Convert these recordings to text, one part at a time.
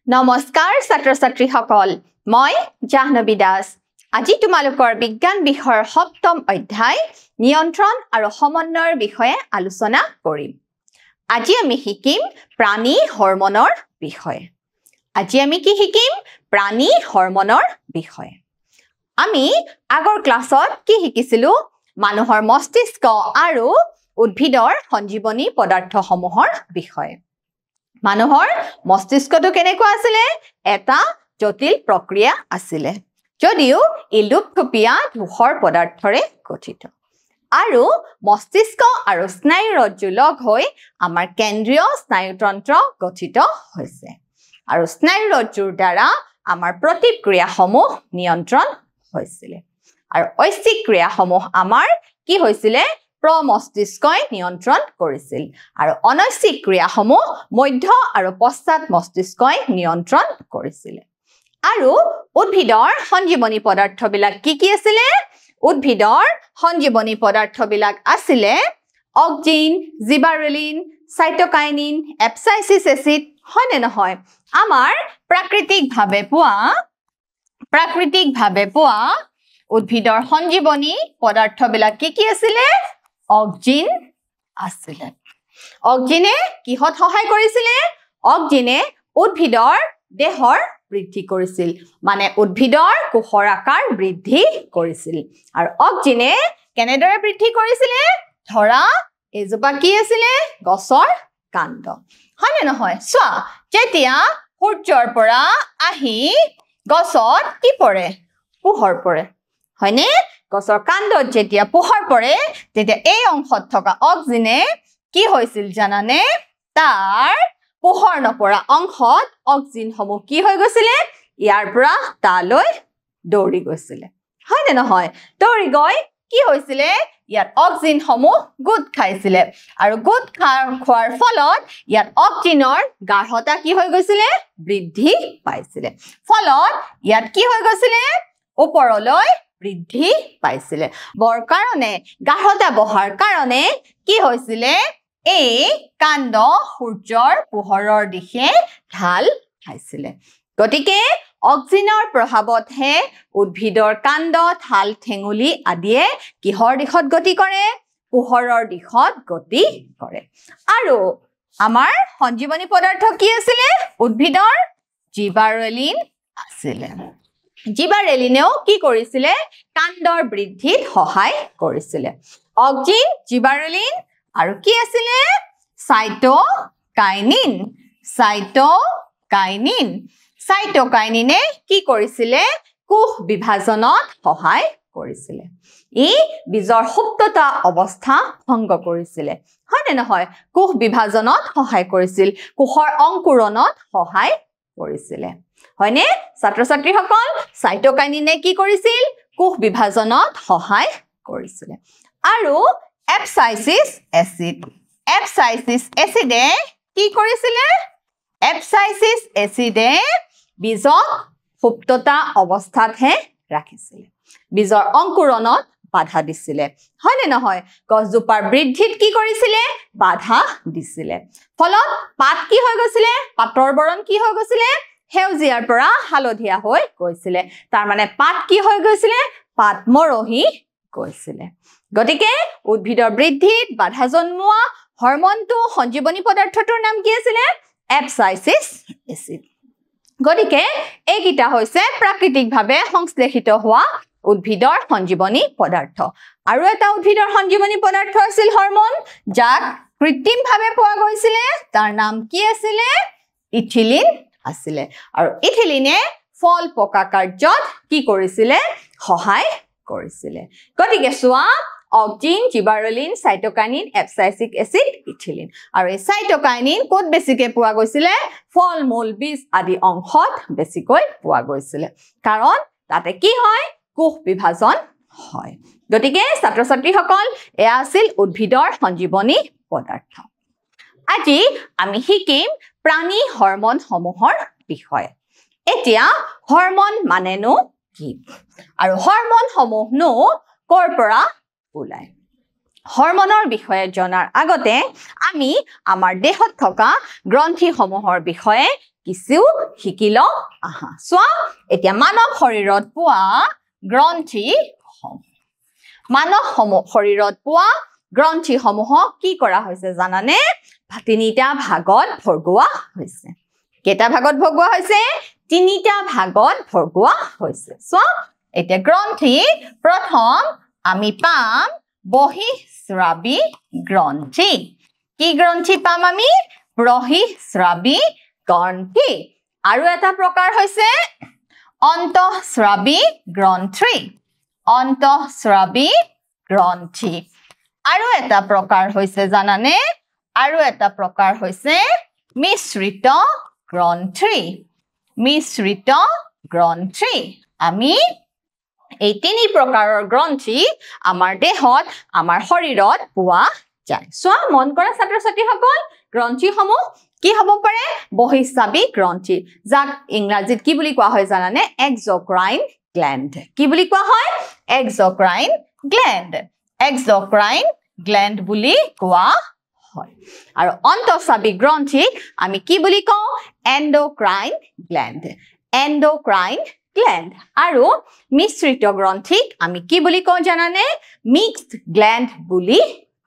নমস্কাৰ ছাত্ৰ-ছাত্ৰী সকল মই জাহ্নবী দাস আজি তোমালোকৰ বিজ্ঞান বিষয়ৰ সপ্তম অধ্যায় নিয়ন্ত্ৰণ আৰু সমন্বয়ৰ বিষয়ে আলোচনা কৰিম আজি আমি শিকিম প্ৰাণী হৰমনৰ বিষয়ে আজি আমি কি শিকিম প্ৰাণী হৰমনৰ বিষয়ে আমি আগৰ ক্লাছত কি শিকিছিলো মানুহৰ মস্তিষ্ক আৰু উদ্ভিদৰ সঞ্জীৱনী পদাৰ্থসমূহৰ বিষয়ে মানুহৰ মস্তিষ্কটো কেনেকুৱা আছিল এটা জটিল প্ৰক্ৰিয়া আছিল যদিও ই লুপথুপিয়া ধূসৰ পদাৰ্থৰে গঠিত আৰু মস্তিষ্ক আৰু স্নায়ু ৰজ্জু লগ হৈ আমাৰ কেন্দ্ৰীয় স্নায়ুতন্ত্ৰ গঠিত হৈছে আৰু স্নায়ু ৰজ্জুৰ দ্বাৰা আমাৰ প্ৰতিক্ৰিয়াসমূহ নিয়ন্ত্ৰণ হৈছিল আৰু ঐচ্ছিক ক্ৰিয়াসমূহ আমাৰ কি হৈছিল প্ৰমস্তিষ্কই নিয়ন্ত্ৰণ কৰিছিল আৰু অনৈচ্ছিক ক্ৰিয়াসমূহ মধ্য আৰু পশ্চাৎ মস্তিষ্কই নিয়ন্ত্ৰণ কৰিছিল আৰু উদ্ভিদৰ সঞ্জীৱনী পদাৰ্থবিলাক কি আছিল উদ্ভিদৰ সঞ্জীৱনী পদাৰ্থবিলাক আছিল অক্সিন জিবাৰেলিন সাইটোকাইনিন এপসাইচিছ এচিড হয়নে নহয় আমাৰ প্ৰাকৃতিকভাৱে পোৱা উদ্ভিদৰ সঞ্জীৱনী পদাৰ্থবিলাক কি আছিল অক্সিন আছিল অক্সিনে কিহত সহায় কৰিছিল অক্সিনে উদ্ভিদৰ দেহৰ বৃদ্ধি কৰিছিল মানে উদ্ভিদৰ কোষৰ আকাৰ বৃদ্ধি কৰিছিল আৰু অক্সিনে কেনেদৰে বৃদ্ধি কৰিছিল ধৰা এজোপা কি আছিল গছৰ কাণ্ড হয়নে নহয় চোৱা যেতিয়া সূৰ্যৰ পৰা আহি গছত কি পৰে পোহৰ পৰে হয়নে গছৰ কাণ্ডত যেতিয়া পোহৰ পৰে তেতিয়া এই অংশত থকা অক্সিনে কি হৈছিল জানানে তাৰ পোহৰ নপৰা অংশত অক্সিনসমূহ কি হৈ গৈছিল ইয়াৰ পৰা তালৈ দৌৰি গৈছিল হয়নে নহয় দৌৰি গৈ কি হৈছিল ইয়াত অক্সিনসমূহ গোট খাইছিল আৰু গোট খোৱাৰ ফলত ইয়াত অক্সিনৰ গাঢ়তা কি হৈ গৈছিল বৃদ্ধি পাইছিল ফলত ইয়াত কি হৈ গৈছিল ওপৰলৈ বৃদ্ধি পাইছিল বৰ কাৰণে গাঢ়তা বহাৰ কাৰণে কি হৈছিল এই কাণ্ড সূৰ্যৰ পোহৰৰ দিশে ঢাল খাইছিল গতিকে অক্সিনৰ প্ৰভাৱতহে উদ্ভিদৰ কাণ্ড ঠাল ঠেঙুলি আদিয়ে কিহৰ দিশত গতি কৰে পোহৰৰ দিশত গতি কৰে আৰু আমাৰ সঞ্জীৱনী পদাৰ্থ কি আছিল উদ্ভিদৰ জিবাৰেলিন আছিল জিবাৰেলিনেও কি কৰিছিল কাণ্ডৰ বৃদ্ধিত সহায় কৰিছিল অক্সিন জিবাৰেলিন আৰু কি আছিল সাইটোকাইনিনে কি কৰিছিল কোষ বিভাজনত সহায় কৰিছিল ই বীজৰ সুপ্ততা অৱস্থা ভংগ কৰিছিল হয়নে নহয় কোষ বিভাজনত সহায় কৰিছিল কোষৰ অংকুৰণত সহায় কৰিছিল হয়নে ছাত্ৰ-ছাত্ৰীসকল সাইটোকাইনিনে কি কৰিছিল কোষ বিভাজনত সহায় কৰিছিল আৰু এপসাইচিছ এচিডে কি কৰিছিল এপসাইচিছ এচিডে বীজক সুপ্ততা অৱস্থাতহে ৰাখিছিল বীজৰ অংকুৰণত বাধা দিছিল হয়নে নহয় গছজোপাৰ বৃদ্ধিত কি কৰিছিল বাধা দিছিল ফলত পাত কি হৈ গৈছিল পাতৰ বৰণ কি হৈ গৈছিল সেউজীয়াৰ পৰা হালধীয়া হৈ গৈছিল তাৰ মানে পাত কি হৈ গৈছিল পাত মৰহি গৈছিল গতিকে উদ্ভিদৰ বৃদ্ধিত বাধা জন্মোৱা হৰমনটো সঞ্জীৱনী পদাৰ্থটোৰ নাম কি আছিল এপসাইচিছ এচিড গতিকে এইকেইটা হৈছে প্ৰাকৃতিকভাৱে সংশ্লেষিত হোৱা উদ্ভিদৰ সঞ্জীৱনী পদাৰ্থ আৰু এটা উদ্ভিদৰ সঞ্জীৱনী পদাৰ্থ আছিল হৰমন যাক কৃত্ৰিমভাৱে পোৱা গৈছিল তাৰ নাম কি আছিল ইথিলিন আছিল আৰু ইথিলিনে ফল পকা কাৰ্যত কি কৰিছিল সহায় কৰিছিল গতিকে চোৱা auxin gibberellin cytokinin abscisic acid ethylene আৰু এই সাইটোকাইনিন ক'ত বেছিকৈ পোৱা গৈছিল ফল মূল বীজ আদি অংশত বেছিকৈ পোৱা গৈছিল কাৰণ তাতে কি হয় কোষ বিভাজন হয় গতিকে ছাত্ৰ-ছাত্ৰীসকল এয়া আছিল উদ্ভিদৰ সঞ্জীৱনী পদাৰ্থ আজি আমি শিকিম প্ৰাণী হৰমনসমূহৰ বিষয়ে এতিয়া হৰমন মানেনো কি আৰু হৰমনসমূহনো ক'ৰ পৰা ওলায় হৰমনৰ বিষয়ে জনাৰ আগতে আমি আমাৰ দেহত থকা গ্ৰন্থিসমূহৰ বিষয়ে কিছু শিকি লওঁ আহা চোৱা এতিয়া মানৱ শৰীৰত পোৱা গ্ৰন্থি মানৱ শৰীৰত পোৱা গ্ৰন্থিসমূহক কি কৰা হৈছে জানানে তিনিটা ভাগত ভগোৱা হৈছে কেটা ভাগত ভগোৱা হৈছে তিনিটা ভাগত ভগোৱা হৈছে চোৱা এতিয়া গ্ৰন্থি প্ৰথম আমি পাম বহিঃস্ৰাবী গ্ৰন্থি কি গ্ৰন্থি পাম আমি বহিঃস্ৰাবী গ্ৰন্থি আৰু এটা প্ৰকাৰ হৈছে অন্তঃস্ৰাবী গ্ৰন্থি অন্তঃস্ৰাবী গ্ৰন্থি আৰু এটা প্ৰকাৰ হৈছে জানানে আৰু এটা প্ৰকাৰ হৈছে মিশ্ৰিত গ্ৰন্থি মিশ্ৰিত গ্ৰন্থি আমি এই তিনি প্ৰকাৰৰ গ্ৰন্থি আমাৰ দেহত আমাৰ শৰীৰত পোৱা যায় চোৱা মন কৰা ছাত্ৰ-ছাত্ৰীসকল গ্ৰন্থিসমূহ কি হ'ব পাৰে বহিঃস্ৰাবী গ্ৰন্থি যাক ইংৰাজীত কি বুলি কোৱা হয় জানানে এক্সোক্ৰাইন গ্ল্যান্ড কি বুলি কোৱা হয় এক্সোক্ৰাইন গ্ল্যান্ড এক্সোক্ৰাইন গ্ল্যান্ড বুলি কোৱা হয় আৰু অন্তঃস্ৰাবী গ্ৰন্থিক আমি কি বুলি কওঁ এন্ডোক্ৰাইন গ্ল্যান্ড এন্ডোক্ৰাইন গ্ল্যান্ড আৰু মিশ্ৰিত গ্ৰন্থিক আমি কি বুলি কওঁ জানানে মিক্সড গ্ল্যান্ড বুলি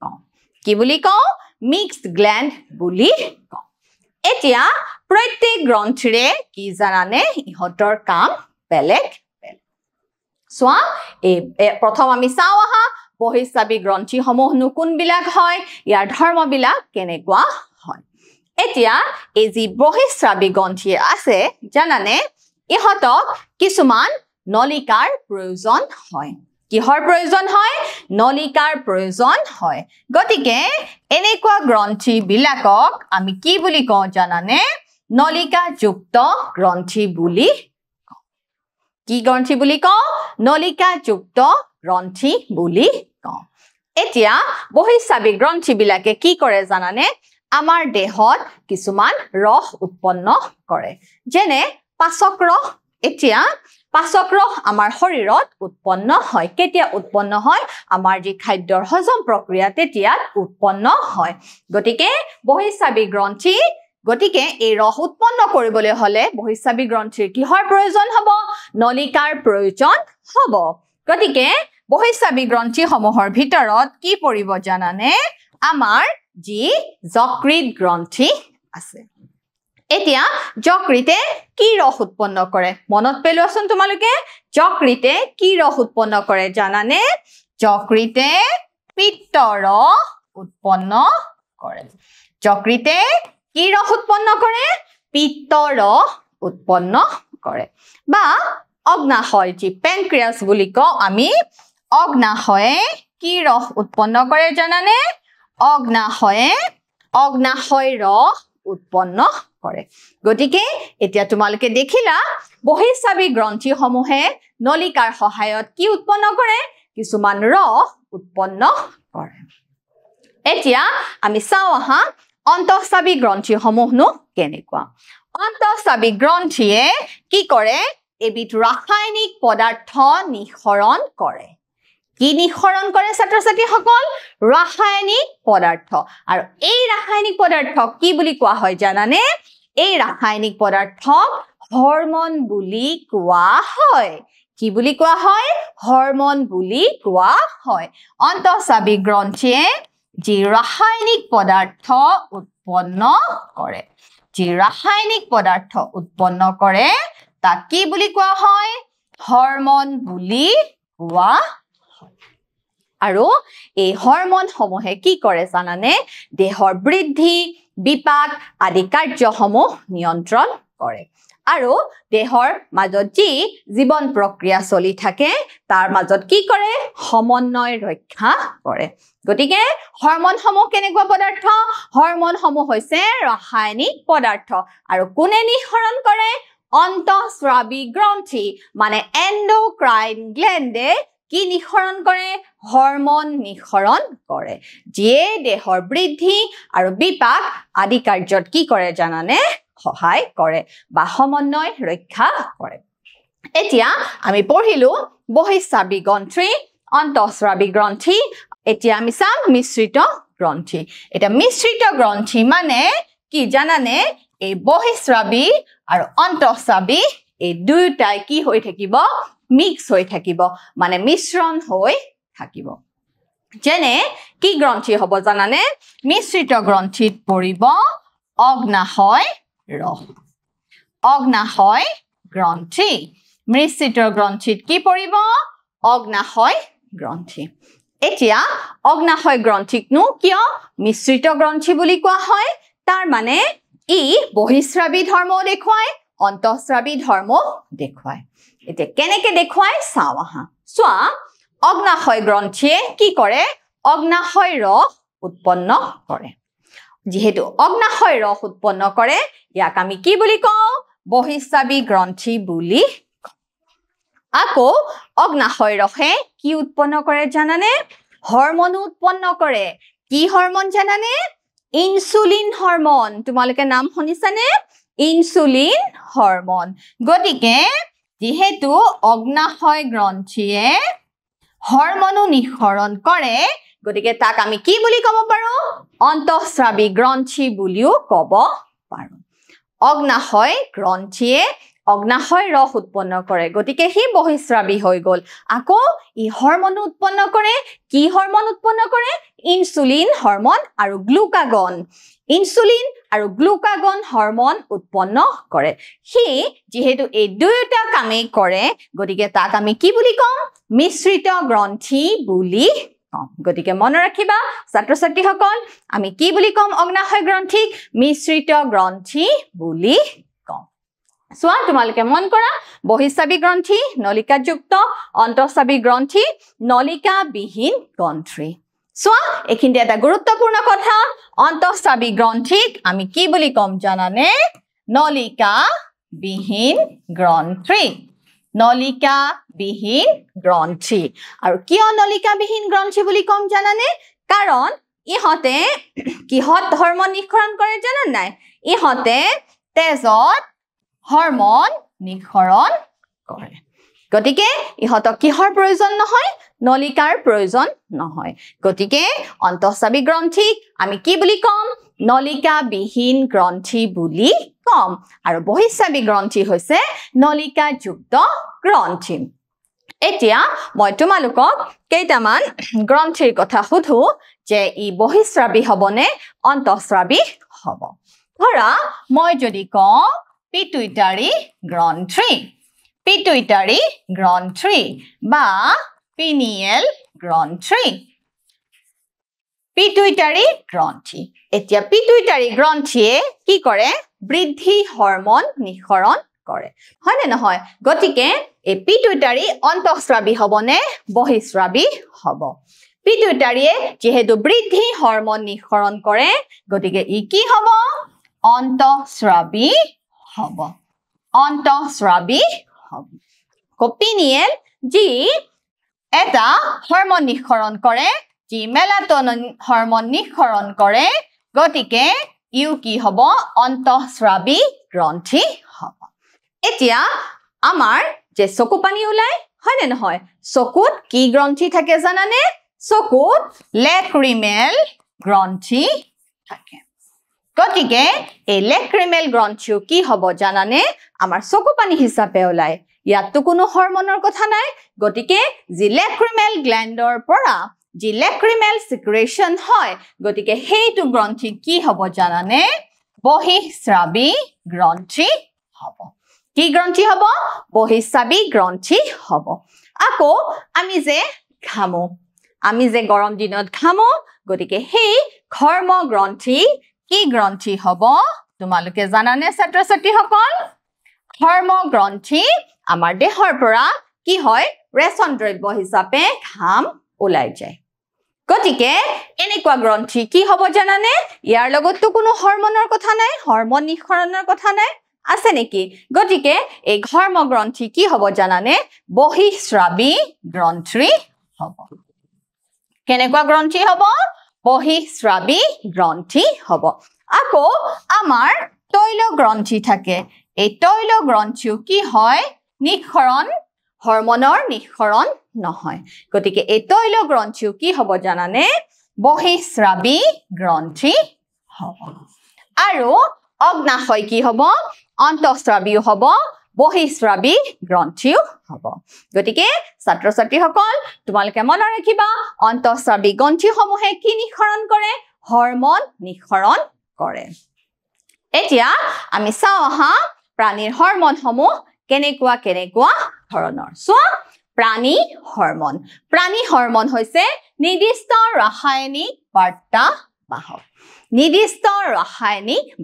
কওঁ কি বুলি কওঁ মিক্সড গ্ল্যান্ড বুলি কওঁ এতিয়া প্ৰত্যেক গ্ৰন্থিৰে কি জানানে ইহতৰ কাম বেলেগ বেলেগ চোৱা এই প্ৰথম আমি চাওঁ আহা বহিঃস্ৰাবী গ্ৰন্থিসমূহনো কোনবিলাক হয় ইয়াৰ ধৰ্মবিলাক কেনেকুৱা হয় এতিয়া এই যি বহিঃস্ৰাবী গ্ৰন্থি আছে জানানে ইহতক কিছুমান নলিকাৰ প্ৰয়োজন হয় কিহৰ প্ৰয়োজন হয় নলিকাৰ প্ৰয়োজন হয় গতিকে এনেকুৱা গ্ৰন্থি বিলাকক আমি কি বুলি কওঁ জানানে নলিকা যুক্ত গ্ৰন্থি বুলি কওঁ কি গ্ৰন্থি বুলি কওঁ নলিকা যুক্ত গ্ৰন্থি বুলি কওঁ এতিয়া বহিঃস্ৰাবী গ্ৰন্থি বিলাকে কি কৰে জানানে আমাৰ দেহত কিছুমান ৰস উৎপন্ন কৰে যেনে পাচক ৰস এতিয়া পাচক ৰস আমাৰ শৰীৰত উৎপন্ন হয় কেতিয়া উৎপন্ন হয় আমাৰ যি খাদ্যৰ হজম প্ৰক্ৰিয়া তেতিয়া উৎপন্ন হয় গতিকে বহিঃস্ৰাবী গ্ৰন্থি গতিকে এই ৰস উৎপন্ন কৰিবলৈ হলে বহিঃস্ৰাবী গ্ৰন্থিৰ কিহৰ প্ৰয়োজন হ'ব নলিকাৰ প্ৰয়োজন হ'ব গতিকে বহিঃস্ৰাবী গ্ৰন্থিসমূহৰ ভিতৰত কি পৰিব জানানে আমাৰ যি যকৃত গ্ৰন্থি আছে এতিয়া যকৃতে কি ৰস উৎপন্ন কৰে মনত পেলোৱাচোন তোমালোকে যকৃতে কি ৰস উৎপন্ন কৰে জানানে যকৃতে পিত্ত ৰস উৎপন্ন কৰে যকৃতে কি ৰস উৎপন্ন কৰে পিত্ত ৰস উৎপন্ন কৰে বা অগ্নাশয় যি পেনক্ৰিয়াছ বুলি কওঁ আমি অগ্নাশয়ে কি ৰস উৎপন্ন কৰে জানানে অগ্নাশয় ৰস উৎপন্ন কৰে গতিকে এতিয়া তোমালোকে দেখিলা বহিঃস্ৰাবী গ্ৰন্থিসমূহে নলিকাৰ সহায়ত কি উৎপন্ন কৰে কিছুমান ৰস উৎপন্ন কৰে এতিয়া আমি চাওঁ আহা অন্তঃস্ৰাবী গ্ৰন্থিসমূহনো কেনেকুৱা অন্তঃস্ৰাবী গ্ৰন্থিয়ে কি কৰে এবিধ ৰাসায়নিক পদাৰ্থ নিঃসৰণ কৰে কি নিঃসৰণ কৰে ছাত্ৰ-ছাত্ৰীসকল ৰাসায়নিক পদাৰ্থ আৰু এই ৰাসায়নিক পদাৰ্থক কি বুলি কোৱা হয় জানানে এই ৰাসায়নিক পদাৰ্থক হৰমন বুলি কোৱা হয় কি বুলি কোৱা হয় হৰমন বুলি কোৱা হয় অন্তঃস্ৰাবী গ্ৰন্থিয়ে যি ৰাসায়নিক পদাৰ্থ উৎপন্ন কৰে তাক কি বুলি কোৱা হয় হৰমন বুলি কোৱা আৰু এই হৰমন সমূহে কি কৰে জানানে দেহৰ বৃদ্ধি বিপাক আদি কাৰ্যসমূহ নিয়ন্ত্ৰণ কৰে আৰু দেহৰ মাজত যি জীৱন প্ৰক্ৰিয়া চলি থাকে তাৰ মাজত কি কৰে সমন্বয় ৰক্ষা কৰে গতিকে হৰমনসমূহ কেনেকুৱা পদাৰ্থ হৰমনসমূহ হৈছে ৰাসায়নিক পদাৰ্থ আৰু কোনে নিঃসৰণ কৰে অন্তঃস্ৰাবী গ্ৰন্থি মানে এন্ডোক্ৰাইন গ্ল্যান্ডে কি নিঃসৰণ কৰে হৰমন নিঃসৰণ কৰে যিয়ে দেহৰ বৃদ্ধি আৰু বিপাক আদি কাৰ্যত কি কৰে জানানে সহায় কৰে বা সমন্বয় ৰক্ষা কৰে এতিয়া আমি পঢ়িলো বহিঃস্ৰাবী গ্ৰন্থি অন্তঃস্ৰাবী গ্ৰন্থি এতিয়া আমি চাম মিশ্ৰিত গ্ৰন্থি এটা মিশ্ৰিত গ্ৰন্থি মানে কি জানানে এই বহিঃস্ৰাবী আৰু অন্তঃস্ৰাবী এই দুইটাই কি হৈ থাকিব মিক্স হৈ থাকিব মানে মিশ্ৰণ হৈ থাকিব যেনে কি গ্ৰন্থি হ'ব জানানে মিশ্ৰিত গ্ৰন্থিত পৰিব অগ্নাশয় ৰস অগ্নাশয় গ্ৰন্থি মিশ্ৰিত গ্ৰন্থিত কি পৰিব অগ্নাশয় গ্ৰন্থি এতিয়া অগ্নাশয় গ্ৰন্থিকনো কিয় মিশ্ৰিত গ্ৰন্থি বুলি কোৱা হয় তাৰ মানে ই বহিঃস্ৰাবী ধৰ্ম দেখুৱায় অন্তঃস্ৰাবী ধৰ্ম দেখুৱায় এতিয়া কেনেকে দেখুৱায় চাও আহা চোৱা অগ্নাশয় গ্ৰন্থিয়ে কি কৰে অগ্নাশয় ৰস উৎপন্ন কৰে যেহেতু অগ্নাশয় ৰস উৎপন্ন কৰে ইয়াক আমি কি বুলি কওঁ বহিঃস্ৰাবী গ্ৰন্থি বুলি আকৌ অগ্নাশয় ৰসে কি উৎপন্ন কৰে জানানে হৰমন উৎপন্ন কৰে কি হৰমন জানানে ইনসুলিন হৰমন তোমালোকে নাম শুনিছানে ইনসুলিন হৰমন গতিকে যেহেতু অগ্নাশয় গ্ৰন্থিয়ে হৰমন নিঃসৰণ কৰে গতিকে তাক আমি কি বুলি ক'ব পাৰো অন্তঃস্ৰাবী গ্ৰন্থি বুলিও ক'ব পাৰো অগ্নাশয় গ্ৰন্থিয়ে অগ্নাশয় ৰস উৎপন্ন কৰে গতিকে হি বহিঃস্ৰাবী হৈ গল আকৌ ই হৰমন উৎপন্ন কৰে কি হৰমন উৎপন্ন কৰে ইনসুলিন হৰমন আৰু গ্লুকাগন ইনসুলিন আৰু গ্লুকাগন হৰমন উৎপন্ন কৰে হি যেহেতু এই দুয়োটা কামেই কৰে গতিকে তাক আমি কি বুলি কম মিশ্ৰিত গ্ৰন্থি বুলি কম গতিকে মনত ৰাখিবা ছাত্ৰ ছাত্ৰীসকল আমি কি বুলি কম অগ্নাশয় গ্ৰন্থিক মিশ্ৰিত গ্ৰন্থি বুলি কম চোৱা তোমালোকে মন কৰা বহিঃস্ৰাবী গ্ৰন্থি নলিকাযুক্ত অন্তঃস্ৰাবী গ্ৰন্থি নলিকা বিহীন গ্ৰন্থি চোৱা এইখিনিতে এটা গুৰুত্বপূৰ্ণ কথা অন্তঃস্ৰাবী গ্ৰন্থিক আমি কি বুলি কম জানানে নলিকা বিহীন গ্ৰন্থি নলিকা বিহীন গ্ৰন্থি আৰু কিয় নলিকা বিহীন গ্ৰন্থি বুলি কম জানানে কাৰণ ইহতে কিহত হৰমন নিঃসৰণ কৰে জানা নাই ইহতে তেজত হৰমন নিঃসৰণ কৰে গতিকে ইহতক কিহৰ প্ৰয়োজন নহয় নলিকাৰ প্ৰয়োজন নহয় গতিকে অন্তঃস্ৰাবী গ্ৰন্থিক আমি কি বুলি কম নলিকা বিহীন গ্ৰন্থি বুলি কম আৰু বহিঃস্ৰাবী গ্ৰন্থি হৈছে নলিকা যুক্ত গ্ৰন্থি এতিয়া মই তোমালোকক কেইটামান গ্ৰন্থিৰ কথা সুধো যে ই বহিঃস্ৰাবী হবনে অন্তঃস্ৰাবী হব ধৰা মই যদি কওঁ পিটুইটাৰী গ্ৰন্থি বা পিনিয়েল গ্ৰন্থি পিটুইটাৰী গ্ৰন্থি এতিয়া পিটুইটাৰী গ্ৰন্থিয়ে কি কৰে বৃদ্ধি হৰমন নিঃসৰণ কৰে হয় নে নহয় গতিকে এই পিটুইটাৰী অন্তঃস্ৰাবী হবনে বহিঃস্ৰাবী হব পিটুইটাৰীয়ে যেহেতু বৃদ্ধি হৰমন নিঃসৰণ কৰে গতিকে ই কি হব অন্তঃস্ৰাবী হব পিনিয়েল যি এটা হৰমন নিঃসৰণ কৰে যি মেলাটনিন হৰমন নিঃসৰণ কৰে গতিকে ইউ কি হব অন্তঃস্ৰাবী গ্ৰন্থি হব এতিয়া আমাৰ যে চকু পানী ওলাই হয় নে নহয় চকুত কি গ্ৰন্থি থাকে জানানে চকুত লেক্ৰিমেল গ্ৰন্থি থাকে গতিকে এই লেক্ৰিমেল গ্ৰন্থিও কি হব জানানে আমাৰ চকু পানী হিচাপে ওলাই ইয়াততো কোনো হৰমনৰ কথা নাই গতিকে যি লেক্ৰিমেল গ্ল্যান্ডৰ পৰা যি লেক্ৰিমেল সিক্ৰেশন হয় গতিকে হেইটো গ্ৰন্থি কি হব জানানে বহিঃস্ৰাবী গ্ৰন্থি হব কি গ্ৰন্থি হব বহিঃস্ৰাবী গ্ৰন্থি হব আকৌ আমি যে গৰম দিনত ঘামো গতিকে হেই ঘৰ্ম গ্ৰন্থি কি গ্ৰন্থি হব তোমালোকে জানানে ছাত্ৰ ছাত্ৰীসকল ঘৰ্ম গ্ৰন্থি আমাৰ দেহৰ পৰা কি হয় ৰেচন দ্ৰব্য হিচাপে ঘাম ওলাই যায় গতিকে এনেকুৱা গ্ৰন্থি কি হব জানানে ইয়াৰ লগততো কোনো হৰমনৰ কথা নাই হৰমন নিঃসৰণৰ কথা নাই আছে নেকি গতিকে এই ঘৰ্ম গ্ৰন্থি কি হব জানানে বহিঃস্ৰাবী গ্ৰন্থি হব কেনেকুৱা গ্ৰন্থি হব বহিঃস্ৰাবী গ্ৰন্থি হব আকৌ আমাৰ তৈল গ্ৰন্থি থাকে এই তৈল গ্ৰন্থিও কি হয় নিঃসৰণ হৰমনৰ নিঃসৰণ নহয় গতিকে এই তৈল গ্ৰন্থিও কি হ'ব জানানে বহিঃস্ৰাৱী গ্ৰন্থি হ'ব আৰু অগ্নাশয় কি হ'ব অন্তঃস্ৰাৱীও হ'ব বহিঃস্ৰাৱী গ্ৰন্থিও হ'ব গতিকে ছাত্ৰ ছাত্ৰীসকল তোমালোকে মনত ৰাখিবা অন্তঃস্ৰাৱী গ্ৰন্থিসমূহে কি নিঃসৰণ কৰে হৰমন নিঃসৰণ কৰে এতিয়া আমি চাও আহা প্ৰাণীৰ হৰমনসমূহ কেনেকুৱা ধৰণৰ চোৱা প্ৰাণী হৰমন হৈছে নিৰ্দিষ্ট ৰাসায়নিক